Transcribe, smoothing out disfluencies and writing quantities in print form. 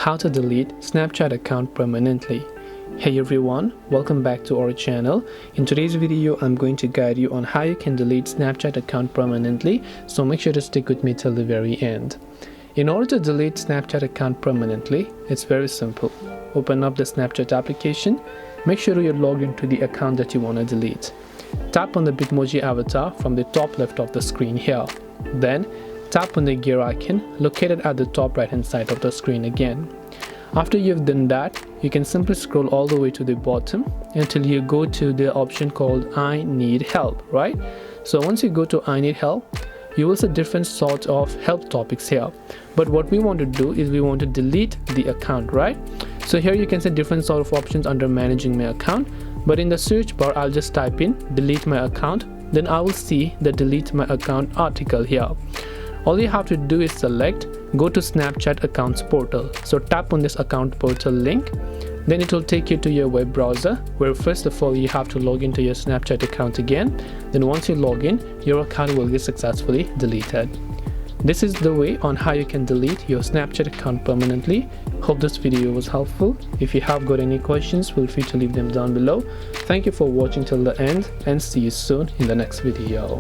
how to delete Snapchat account permanently. Hey everyone, welcome back to our channel. In today's video, I'm going to guide you on how you can delete Snapchat account permanently, so make sure to stick with me till the very end. In order to delete Snapchat account permanently, it's very simple. Open up the Snapchat application, make sure you're logged into the account that you want to delete. Tap on the Bitmoji avatar from the top left of the screen here. Then tap on the gear icon located at the top right hand side of the screen again. After you've done that, you can simply scroll all the way to the bottom until you go to the option called I need help, right? So once you go to I need help, you will see different sorts of help topics here. But what we want to do is we want to delete the account, right? So here you can see different sort of options under managing my account. But in the search bar, I'll just type in delete my account. Then I will see the delete my account article here. All you have to do is select go to Snapchat accounts portal. So tap on this account portal link. Then it will take you to your web browser, where first of all you have to log into your Snapchat account again. Then once you log in, your account will get successfully deleted. This is the way on how you can delete your Snapchat account permanently. Hope this video was helpful. If you have got any questions, feel free to leave them down below. Thank you for watching till the end and see you soon in the next video.